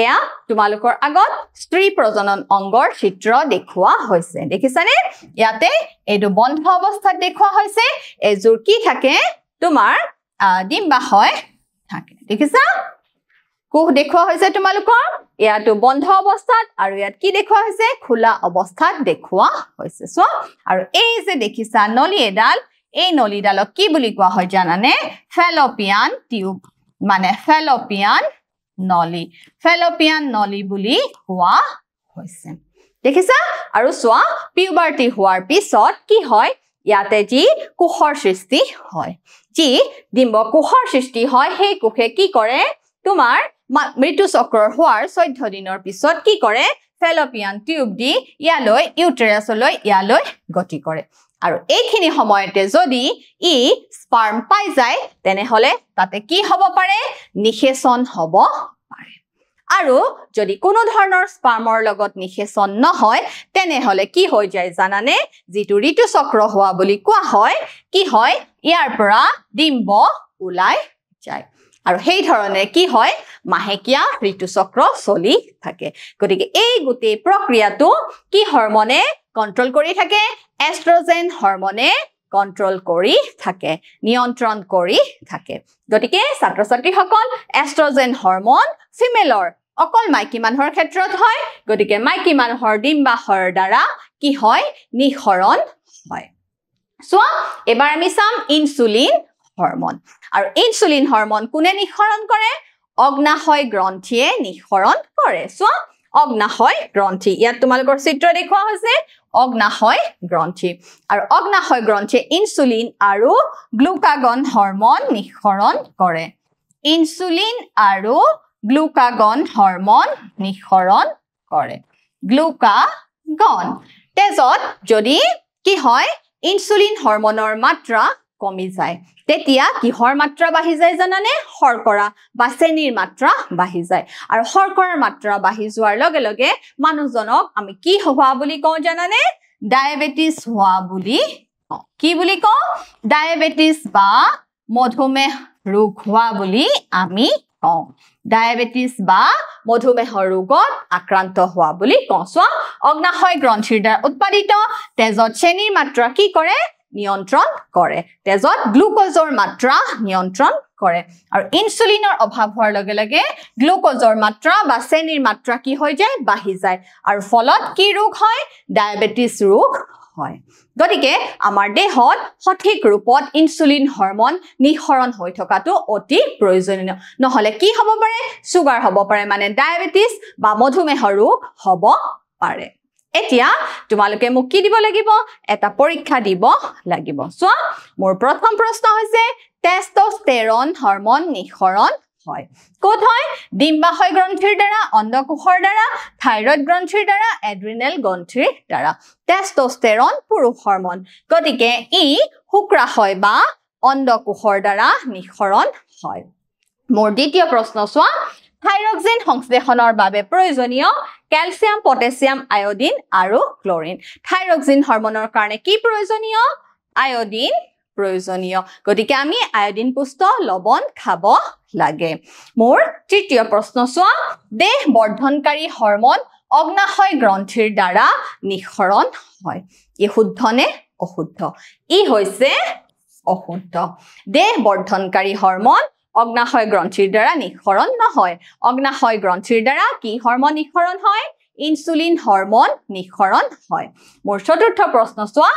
এয়া তোমালোকৰ আগত স্ত্ৰী প্ৰজনন অংগৰ চিত্ৰ দেখুৱা হৈছে দেখিছানে ইয়াতে এটো বন্ধ অৱস্থাত দেখুৱা হৈছে এজুৰ কি থাকে তোমাৰ ডিম্বাশয় থাকে দেখিছা কোষ দেখুৱা হৈছে তোমালোকৰ ইয়াটো বন্ধ অৱস্থাত আৰু ইয়াত কি দেখুৱা হৈছে খোলা অৱস্থাত দেখুৱা হৈছে সো আৰু এই যে দেখিছা নলী এডাল এই নলীডালক কি বুলি কোৱা হয় জানানে ফেলোপিয়ান টিউব মানে ফেলোপিয়ান নলী বুলি কোৱা হৈছে দেখিছা আৰু চোৱা পিউবাৰ্টি হোৱাৰ পিছত কি হয় ইয়াতে যি কোষৰ সৃষ্টি হয় যি ডিম্ব কোষৰ সৃষ্টি হয় সেই কোষে কি কৰে তোমাৰ মৃত্যু চক্ৰৰ হোৱাৰ 14 দিনৰ পিছত কি কৰে ফেলোপিয়ান টিউব দি ইয়ালৈ ইউটেৰাছলৈ ইয়ালৈ গতি কৰে আৰু এইখিনি সময়তে যদি ই স্পাৰ্ম পাই যায় তেনেহলে তাতে কি হ'ব পাৰে নিষেচন হ'ব পাৰে আৰু যদি কোনো ধৰণৰ স্পাৰ্মৰ লগত নিষেচন নহয় তেনেহলে কি হৈ যায় জানানে যেটো ঋতু চক্ৰ হোৱা বুলি কোৱা হয় কি হয় ইয়াৰ পৰা ডিম্ব ওলাই যায় আৰু সেই ধৰণে কি হয় মাহেকিয়া ঋতু চক্ৰ চলি থাকে গতিকে এই গোটেই প্ৰক্ৰিয়াটো কি হৰমনে কন্ট্ৰোল কৰি থাকে এষ্ট্ৰোজেন হৰমনে কন্ট্ৰোল কৰি থাকে নিয়ন্ত্ৰণ কৰি থাকে গতিকে ছাত্ৰ ছাত্ৰীসকল এষ্ট্ৰোজেন হৰমন ফিমেলৰ অকল মাইকী মানুহৰ ক্ষেত্ৰত হয় গতিকে মাইকী মানুহৰ ডিম্বাশয়ৰ দ্বাৰা কি হয় নিঃসৰণ হয় সোৱা এবাৰ আমি চাম ইনসুলিন হৰমন আৰু ইনসুলিন হৰমন কোনে নিঃসৰণ কৰে অগ্নাশয় গ্ৰন্থিয়ে নিঃসৰণ কৰে সোৱা অগ্নাশয় গ্ৰন্থি ইয়াত তোমালোকৰ চিত্ৰ দেখুৱা হৈছে অগ্নাশয় গ্ৰন্থি আৰু অগ্নাশয় গ্ৰন্থিয়ে ইনসুলিন আৰু গ্লুকাগন হৰমন নিঃসৰণ কৰে ইনসুলিন আৰু গ্লুকাগন হৰমন নিঃসৰণ কৰে গ্লুকাগন তেজত যদি কি হয় ইনসুলিন হৰমনৰ মাত্ৰা কমি যায় তেতিয়া কিহৰ মাত্ৰা বাঢ়ি যায় জানানে শৰ্কৰা বা চেনিৰ মাত্ৰা বাঢ়ি যায় আৰু শৰ্কৰাৰ মাত্ৰা বাঢ়ি যোৱাৰ লগে লগে মানুহজনক আমি কি হোৱা বুলি কওঁ জানানে ডায়াবেটিস হোৱা বুলি কি বুলি কওঁ ডায়াবেটিস বা মধুমেহ ৰোগ হোৱা বুলি আমি কওঁ ডায়াবেটিস বা মধুমেহ ৰোগত আক্ৰান্ত হোৱা বুলি কওঁ সোৱা অগ্নাশয় গ্ৰন্থিৰ দ্বাৰা উৎপাদিত তেজত চেনিৰ মাত্ৰা কি কৰে নিয়ন্ত্ৰণ কৰে তেজত গ্লুকোজৰ মাত্ৰা নিয়ন্ত্ৰণ কৰে আৰু ইনসুলিনৰ অভাৱ হোৱাৰ লগে লগে গ্লুকোজৰ মাত্ৰা বা চেনিৰ মাত্ৰা কি হৈ যায় বাঢ়ি যায় আৰু ফলত কি ৰোগ হয় ডায়াবেটিস ৰোগ হয় গতিকে আমাৰ দেহত সঠিক ৰূপত ইনসুলিন হৰমন নিঃসৰণ হৈ থকাটো অতি প্ৰয়োজনীয় নহলে কি হ'ব পাৰে সুগাৰ হ'ব পাৰে মানে ডায়াবেটিস বা মধুমেহ ৰোগ হ'ব পাৰে এতিয়া তোমালোকে মোক কি দিব লাগিব এটা পৰীক্ষা দিব লাগিব সোৱা মোৰ প্ৰথম প্ৰশ্ন হৈছে টেস্টোস্টেৰন হৰমন নিঃসৰণ হয় কোত হয় ডিম্বাশয় গ্ৰন্থিৰ দ্বাৰা অণ্ডকোষৰ দ্বাৰা থাইৰয়ড গ্ৰন্থিৰ দ্বাৰা এড্ৰিনেল গ্ৰন্থিৰ দ্বাৰা টেস্টোস্টেৰন পুৰুষ হৰমন গতিকে ই শুক্ৰাশয় বা অণ্ডকোষৰ দ্বাৰা নিঃসৰণ হয় মোৰ দ্বিতীয় প্ৰশ্ন সোৱা থাইৰক্সিন সংশ্লেষণৰ বাবে প্ৰয়োজনীয় ক্যালসিয়াম পটাছিয়াম আয়োডিন আৰু ক্লোৰিন থাইৰক্সিন হৰমনৰ কাৰণে কি প্ৰয়োজনীয় আয়োডিন প্ৰয়োজনীয় গতিকে আমি আয়োডিন পুষ্ট লবণ খাব লাগে মোৰ তৃতীয় প্ৰশ্ন সোৱা দেহ বৰ্ধনকাৰী হৰমন অগ্নাশয় গ্ৰন্থিৰ দ্বাৰা নিঃসৰণ হয় ই শুদ্ধ নে অশুদ্ধ ই হৈছে অশুদ্ধ দেহ বৰ্ধনকাৰী হৰমন অগ্নাশয় গ্ৰন্থিৰ দ্বাৰা নিঃসৰণ নহয় অগ্নাশয় গ্ৰন্থিৰ দ্বাৰা কি হৰমন নিঃসৰণ হয় ইনসুলিন হৰমন নিঃসৰণ হয় মোৰ চতুৰ্থ প্ৰশ্ন সোৱা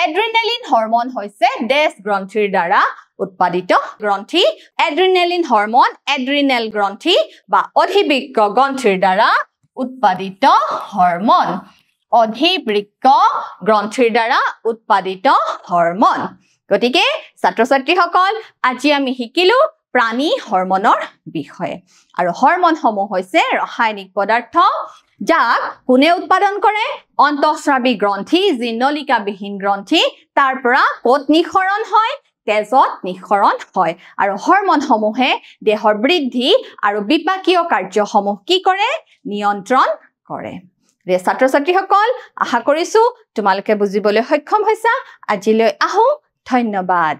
এড্ৰিনালিন হৰমন হৈছে ডেছ গ্ৰন্থিৰ দ্বাৰা উৎপাদিত গ্ৰন্থি এড্ৰিনালিন হৰমন এড্ৰিনেল গ্ৰন্থি বা অধিবৃক্ক গ্ৰন্থিৰ দ্বাৰা উৎপাদিত হৰমন অধিবৃক্ক গ্ৰন্থিৰ দ্বাৰা উৎপাদিত হৰমন গতিকে ছাত্ৰ ছাত্ৰীসকল আজি আমি শিকিলো প্ৰাণী হৰমনৰ বিষয়ে আৰু হৰমন সমূহ হৈছে ৰাসায়নিক পদাৰ্থ যাক কোনে উৎপাদন কৰে অন্তঃস্ৰাৱী গ্ৰন্থি যি নলিকাবিহীন গ্ৰন্থি তাৰ পৰা কোত নিঃসৰণ হয় তেজত নিঃসৰণ হয় আৰু হৰমন সমূহে দেহৰ বৃদ্ধি আৰু বিপাকীয় কাৰ্যসমূহ কি কৰে নিয়ন্ত্ৰণ কৰে ছাত্ৰ ছাত্ৰীসকল আশা কৰিছো তোমালোকে বুজিবলৈ সক্ষম হৈছা আজিলৈ আহো ধন্যবাদ